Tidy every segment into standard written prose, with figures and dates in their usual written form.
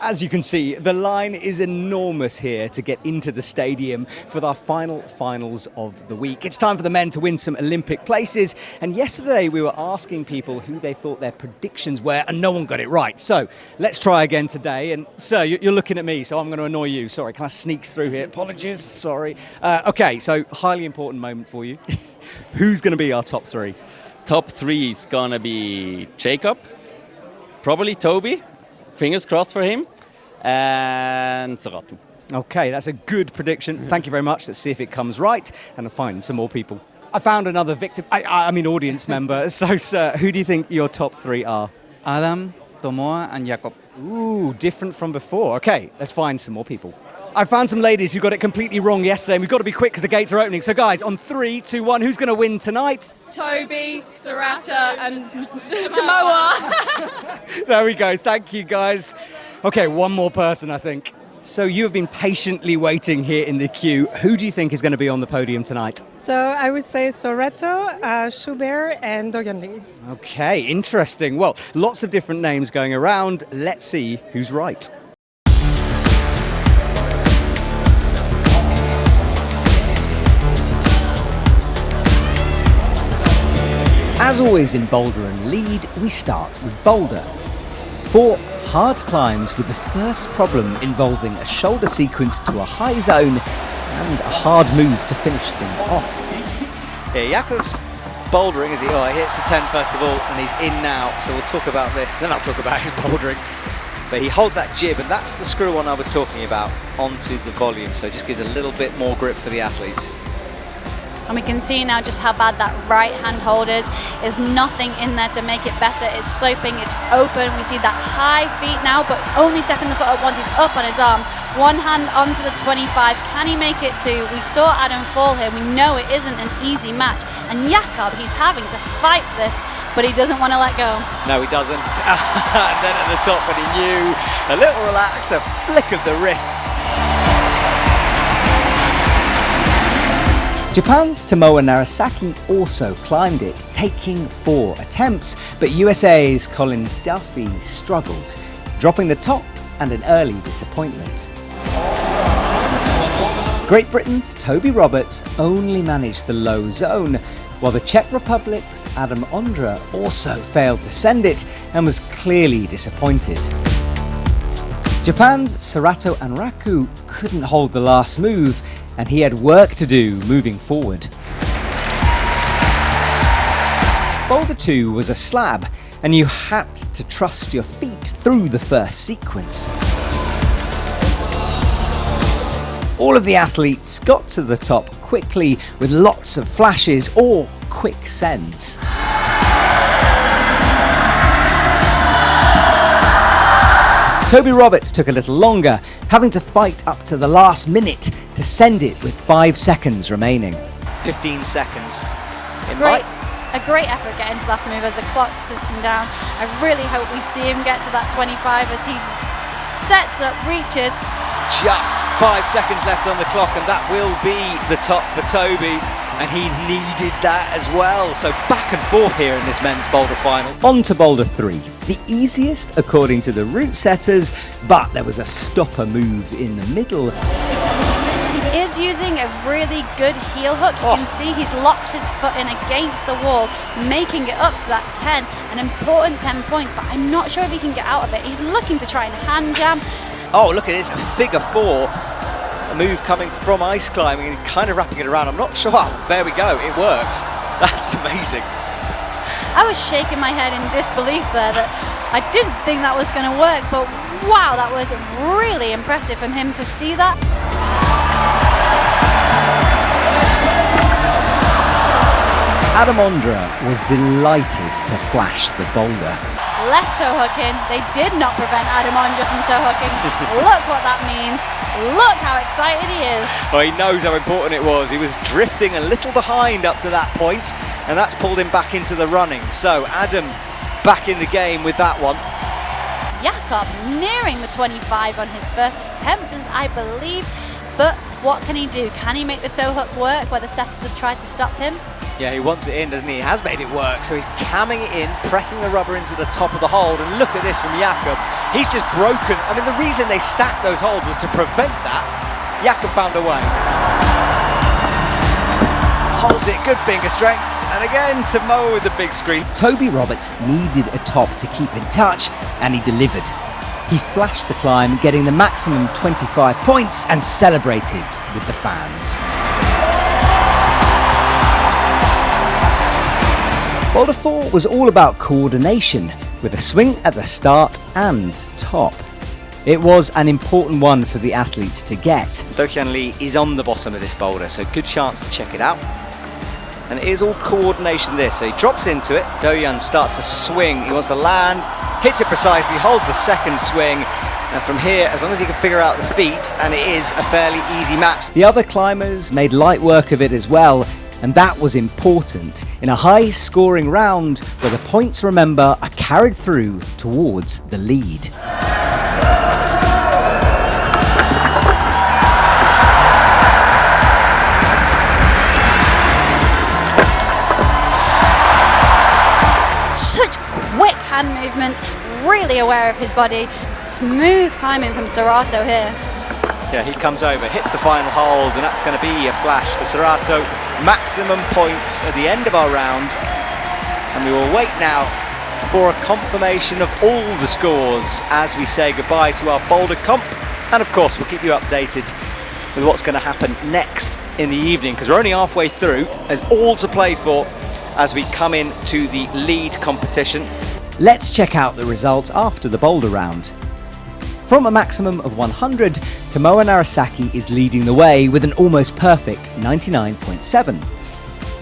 As you can see, the line is enormous here to get into the stadium for our finals of the week. It's time for the men to win some Olympic places. And yesterday we were asking people who they thought their predictions were, and no one got it right. So let's try again today. And sir, you're looking at me, so I'm going to annoy you. Sorry, can I sneak through here? Apologies, sorry. Okay, so highly important moment for you. Who's going to be our top three? Top three is going to be Jacob, probably Toby, fingers crossed for him, and Saratu. Okay, that's a good prediction. Thank you very much. Let's see if it comes right, and I'll find some more people. I found another victim, I mean audience member. So, sir, who do you think your top three are? Adam, Tomoa and Jakob. Ooh, different from before. Okay, let's find some more people. I found some ladies who got it completely wrong yesterday, and we've got to be quick because the gates are opening. So, guys, on 3, 2, 1, who's going to win tonight? Toby, Sarata, and Tomoa. There we go. Thank you, guys. Okay, one more person, I think. So you have been patiently waiting here in the queue. Who do you think is going to be on the podium tonight? So I would say Soreto, Schubert and Dogan Lee. Okay, interesting. Well, lots of different names going around. Let's see who's right. As always in Boulder and Lead, we start with Boulder. 4 hard climbs with the first problem involving a shoulder sequence to a high zone and a hard move to finish things off. Yeah, Jakob's bouldering as he hits the 10 first of all, and he's in now, so we'll talk about this, then I'll talk about his bouldering. But he holds that jib, and that's the screw on I was talking about, onto the volume, so it just gives a little bit more grip for the athletes. And we can see now just how bad that right hand hold is. There's nothing in there to make it better. It's sloping, it's open. We see that high feet now, but only stepping the foot up once he's up on his arms. One hand onto the 25. Can he make it two? We saw Adam fall here. We know it isn't an easy match. And Jakob, he's having to fight this, but he doesn't want to let go. No, he doesn't. And then at the top, when he knew, a little relax, a flick of the wrists. Japan's Tomoa Narasaki also climbed it, taking 4 attempts, but USA's Colin Duffy struggled, dropping the top and an early disappointment. Great Britain's Toby Roberts only managed the low zone, while the Czech Republic's Adam Ondra also failed to send it and was clearly disappointed. Japan's Sarato Anraku couldn't hold the last move, and he had work to do moving forward. Boulder 2 was a slab, and you had to trust your feet through the first sequence. All of the athletes got to the top quickly with lots of flashes or quick sends. Toby Roberts took a little longer, having to fight up to the last minute to send it with 5 seconds remaining. 15 seconds. A great effort getting to the last move as the clock's clicking down. I really hope we see him get to that 25 as he sets up, reaches. Just 5 seconds left on the clock, and that will be the top for Toby. And he needed that as well. So back and forth here in this men's boulder final. On to Boulder 3, the easiest according to the Routesetters, but there was a stopper move in the middle. He is using a really good heel hook. You can see he's locked his foot in against the wall, making it up to that 10, an important 10 points, but I'm not sure if he can get out of it. He's looking to try and hand jam. Oh, look at this, a figure 4. A move coming from ice climbing and kind of wrapping it around. I'm not sure. Oh, there we go. It works. That's amazing. I was shaking my head in disbelief there that I didn't think that was going to work, but wow, that was really impressive from him to see that. Adam Ondra was delighted to flash the boulder. Left toe hook in. They did not prevent Adam Ondra from toe hooking. Look what that means. Look how excited he is. Well, he knows how important it was. He was drifting a little behind up to that point, and that's pulled him back into the running. So Adam back in the game with that one. Jakob nearing the 25 on his first attempt, I believe. But what can he do? Can he make the toe hook work where the setters have tried to stop him? Yeah, he wants it in, doesn't he? He has made it work, so he's camming it in, pressing the rubber into the top of the hold, and look at this from Jakob. He's just broken. I mean, the reason they stacked those holds was to prevent that. Jakob found a way. Holds it, good finger strength, and again, Tomoa with the big screen. Toby Roberts needed a top to keep in touch, and he delivered. He flashed the climb, getting the maximum 25 points, and celebrated with the fans. Boulder 4 was all about coordination, with a swing at the start and top. It was an important one for the athletes to get. Do-hyun Lee is on the bottom of this boulder, so good chance to check it out. And it is all coordination this, so he drops into it, Do-hyun starts to swing, he wants to land, hits it precisely, holds the second swing, and from here, as long as he can figure out the feet, and it is a fairly easy match. The other climbers made light work of it as well, and that was important in a high-scoring round where the points, remember, are carried through towards the lead. Such quick hand movements, really aware of his body. Smooth climbing from Serato here. Yeah, he comes over, hits the final hold, and that's going to be a flash for Serato. Maximum points at the end of our round. And we will wait now for a confirmation of all the scores as we say goodbye to our Boulder comp. And of course, we'll keep you updated with what's going to happen next in the evening, because we're only halfway through. There's all to play for as we come into the lead competition. Let's check out the results after the Boulder round. From a maximum of 100, Tomoa Narasaki is leading the way with an almost perfect 99.7.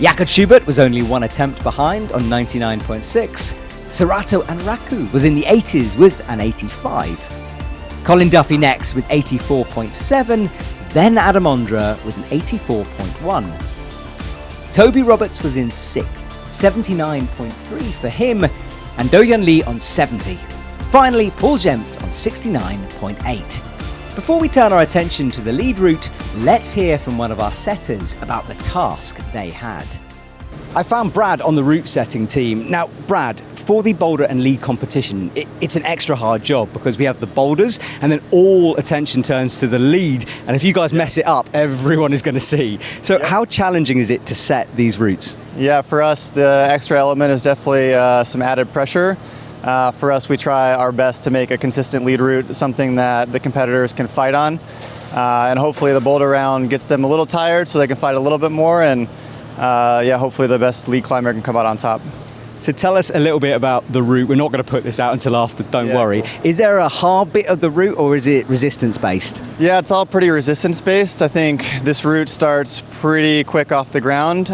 Jakob Schubert was only one attempt behind on 99.6. Serato and Raku was in the 80s with an 85. Colin Duffy next with 84.7, then Adam Ondra with an 84.1. Toby Roberts was in 6th, 79.3 for him, and Do-hyun Lee on 70. Finally, Paul Jempt on 69.8. Before we turn our attention to the lead route, let's hear from one of our setters about the task they had. I found Brad on the route setting team. Now, Brad, for the boulder and lead competition, it's an extra hard job because we have the boulders and then all attention turns to the lead. And if you guys mess it up, everyone is going to see. So how challenging is it to set these routes? Yeah, for us, the extra element is definitely some added pressure. For us, we try our best to make a consistent lead route, something that the competitors can fight on. And hopefully the boulder round gets them a little tired so they can fight a little bit more. And hopefully the best lead climber can come out on top. So tell us a little bit about the route. We're not going to put this out until after, don't worry. Cool. Is there a hard bit of the route or is it resistance based? Yeah, it's all pretty resistance based. I think this route starts pretty quick off the ground,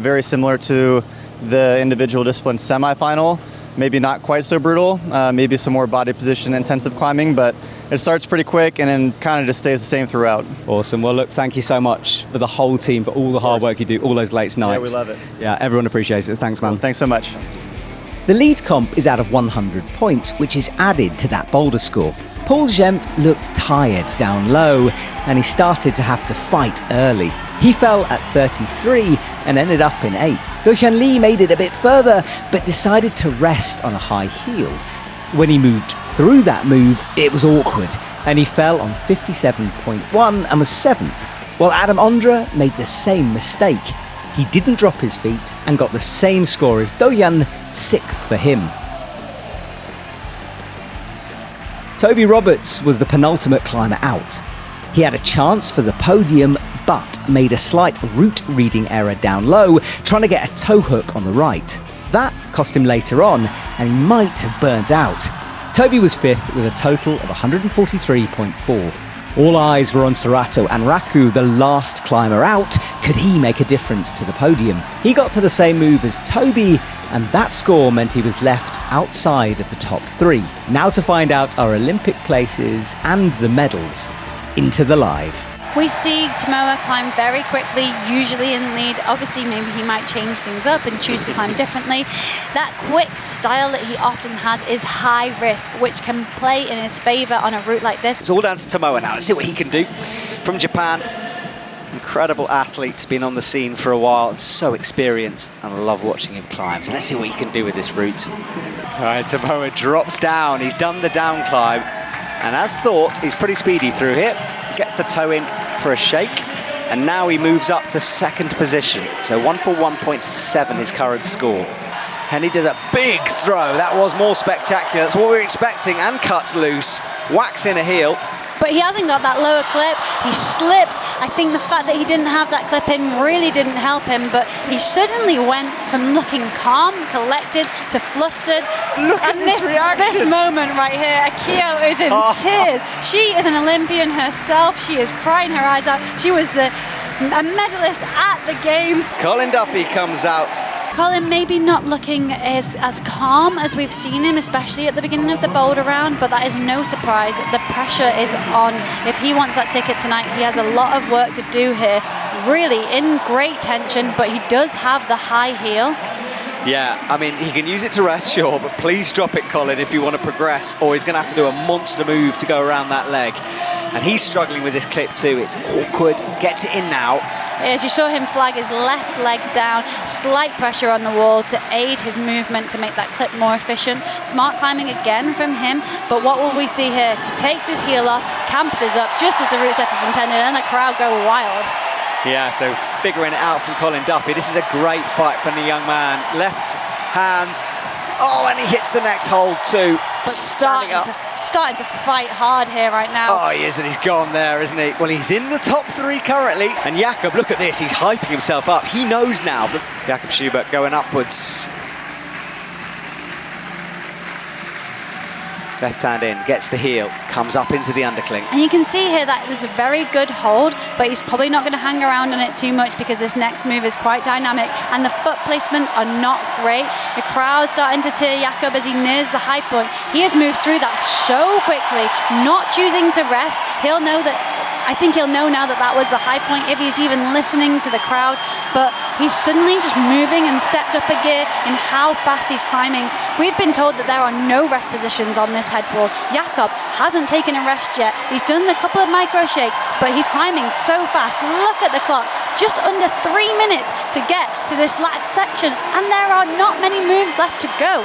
very similar to the individual discipline semifinal. Maybe not quite so brutal, maybe some more body position intensive climbing, but it starts pretty quick and then kind of just stays the same throughout. Awesome. Well, look, thank you so much for the whole team, for all the hard work you do, all those late nights. Yeah, we love it. Yeah, everyone appreciates it. Thanks, man. Well, thanks so much. The lead comp is out of 100 points, which is added to that boulder score. Paul Jempt looked tired down low, and he started to have to fight early. He fell at 33 and ended up in 8th. Do-hyun Lee made it a bit further, but decided to rest on a high heel. When he moved through that move, it was awkward, and he fell on 57.1 and was 7th. While Adam Ondra made the same mistake. He didn't drop his feet and got the same score as Do-hyun, 6th for him. Toby Roberts was the penultimate climber out. He had a chance for the podium, but made a slight route reading error down low, trying to get a toe hook on the right. That cost him later on, and he might have burnt out. Toby was 5th with a total of 143.4. All eyes were on Serato and Raku, the last climber out. Could he make a difference to the podium? He got to the same move as Toby, and that score meant he was left outside of the top 3. Now to find out our Olympic places and the medals. Into the live. We see Tomoa climb very quickly, usually in lead. Obviously, maybe he might change things up and choose to climb differently. That quick style that he often has is high risk, which can play in his favor on a route like this. It's all down to Tomoa now. Let's see what he can do. From Japan, Incredible athlete's been on the scene for a while and so experienced, and I love watching him climb. So let's see what he can do with this route. All right, Tomoa drops down. He's done the down climb, and as thought, he's pretty speedy through here. Gets the toe in for a shake, and now he moves up to second position. So 1 for 1.7 his current score. And he does a big throw. That was more spectacular. That's what we were expecting, and cuts loose. Whacks in a heel. But he hasn't got that lower clip. He slips. I think the fact that he didn't have that clip in really didn't help him, but he suddenly went from looking calm, collected, to flustered. Look at this reaction. This moment right here, Akio is in tears. She is an Olympian herself. She is crying her eyes out. She was a medalist at the Games. Colin Duffy comes out. Colin maybe not looking as calm as we've seen him, especially at the beginning of the Boulder round, but that is no surprise. The pressure is on. If he wants that ticket tonight, he has a lot of work to do here. Really in great tension, but he does have the high heel. Yeah, I mean, he can use it to rest, sure, but please drop it, Colin, if you want to progress, or he's going to have to do a monster move to go around that leg. And he's struggling with this clip too. It's awkward. Gets it in now. As you saw him flag his left leg down, slight pressure on the wall to aid his movement to make that clip more efficient. Smart climbing again from him, but what will we see here? He takes his heel off, campuses up just as the Routesetter's intended, and the crowd go wild. Yeah, so figuring it out from Colin Duffy. This is a great fight from the young man. Left hand. Oh, and he hits the next hold too. But starting to fight hard here right now. Oh, he is, and he's gone there, isn't he? Well, he's in the top 3 currently. And Jakob, look at this, he's hyping himself up. He knows now. But Jakob Schubert going upwards. Left hand in, gets the heel, comes up into the undercling. And you can see here that there's a very good hold, but he's probably not going to hang around on it too much because this next move is quite dynamic and the foot placements are not great. The crowd's starting to tear Jakob as he nears the high point. He has moved through that so quickly, not choosing to rest. I think he'll know now that that was the high point if he's even listening to the crowd, but he's suddenly just moving and stepped up a gear in how fast he's climbing. We've been told that there are no rest positions on this headboard. Jakob hasn't taken a rest yet. He's done a couple of micro shakes, but he's climbing so fast. Look at the clock, just under 3 minutes to get to this last section, and there are not many moves left to go.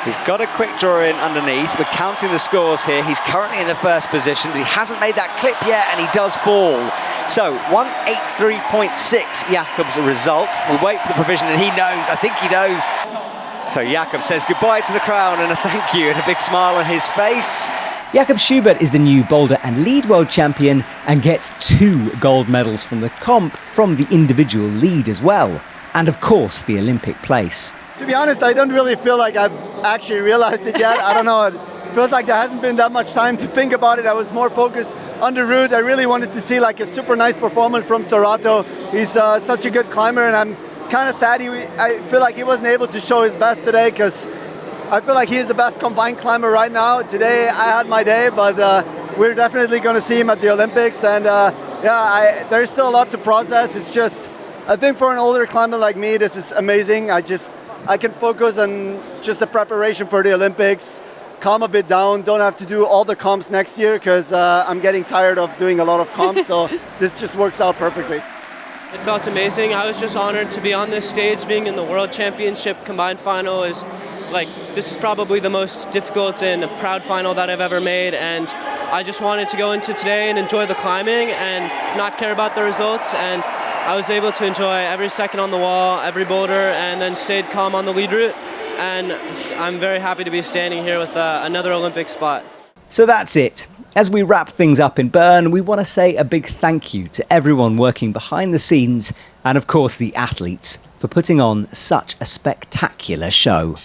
He's got a quick draw in underneath. We're counting the scores here. He's currently in the first position, but he hasn't made that clip yet, and he does fall. So 183.6 Jakob's result. We'll wait for the provision, and he knows. I think he knows. So Jakob says goodbye to the crowd and a thank you and a big smile on his face. Jakob Schubert is the new Boulder and Lead World Champion and gets 2 gold medals from the comp from the individual lead as well. And of course, the Olympic place. To be honest, I don't really feel like I've actually realized it yet. I don't know, it feels like there hasn't been that much time to think about it. I was more focused on the route. I really wanted to see like a super nice performance from Sorato. He's such a good climber, and I'm kind of sad I feel like he wasn't able to show his best today, because I feel like he is the best combined climber right now. Today I had my day, but we're definitely going to see him at the Olympics, and there's still a lot to process. It's just, I think for an older climber like me, this is amazing. I can focus on just the preparation for the Olympics, calm a bit down, don't have to do all the comps next year, because I'm getting tired of doing a lot of comps, so this just works out perfectly. It felt amazing. I was just honored to be on this stage. Being in the World Championship combined final is this is probably the most difficult and proud final that I've ever made, and I just wanted to go into today and enjoy the climbing and not care about the results, and I was able to enjoy every second on the wall, every boulder, and then stayed calm on the lead route, and I'm very happy to be standing here with another Olympic spot. So that's it. As we wrap things up in Bern, we want to say a big thank you to everyone working behind the scenes, and of course the athletes, for putting on such a spectacular show.